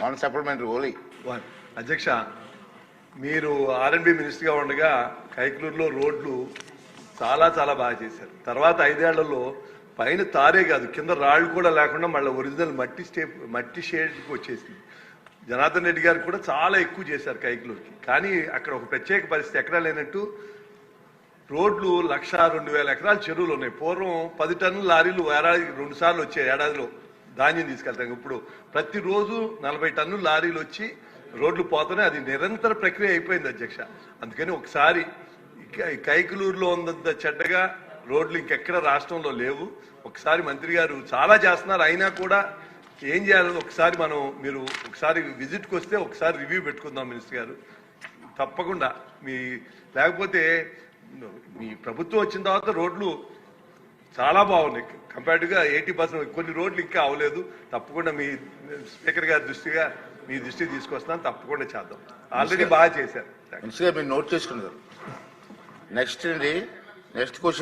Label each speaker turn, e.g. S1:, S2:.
S1: Non supplementary only.
S2: అధ్యక్ష, మీరు ఆర్ఎండ్బి మినిస్టర్గా ఉండగా కైకలూరులో రోడ్లు చాలా చాలా బాగా చేశారు. తర్వాత 5 ఏళ్లలో పైన తారే కాదు, కింద రాళ్లు కూడా లేకుండా మళ్ళీ ఒరిజినల్ మట్టి షేడ్కి వచ్చేసింది. జనార్దన్ రెడ్డి గారు కూడా చాలా ఎక్కువ చేశారు కైకలూరుకి. కానీ అక్కడ ఒక ప్రత్యేక పరిస్థితి ఎక్కడా లేనట్టు రోడ్లు 1,02,000 ఎకరాల చెరువులు ఉన్నాయి. పూర్వం 10 టన్నుల లారీలు ఏడాదికి 2 సార్లు వచ్చాయి. ఏడాదిలో ధాన్యం తీసుకెళ్తాం. ఇప్పుడు ప్రతిరోజు 40 టన్నుల లారీలు వచ్చి రోడ్లు పోతున్నాయి. అది నిరంతర ప్రక్రియ అయిపోయింది అధ్యక్ష. అందుకని ఒకసారి కైకలూరులో ఉన్నంత చెడ్డగా రోడ్లు ఇంకెక్కడ రాష్ట్రంలో లేవు. ఒకసారి మంత్రి గారు చాలా చేస్తున్నారు, అయినా కూడా ఏం చేయాలని ఒకసారి మీరు ఒకసారి విజిట్కి వస్తే ఒకసారి రివ్యూ పెట్టుకుందాం మినిస్టర్ గారు. తప్పకుండా లేకపోతే మీ ప్రభుత్వం వచ్చిన తర్వాత రోడ్లు చాలా బాగున్నాయి. కంపేర్డ్గా 80% కొన్ని రోడ్లు ఇంకా అవ్వలేదు. తప్పకుండా మీ స్పీకర్ గారి మీ దృష్టికి తీసుకొస్తాను. తప్పకుండా చేద్దాం. ఆల్రెడీ బాగా చేశారు.
S1: మీరు నోట్ చేసుకున్నారు. Next question.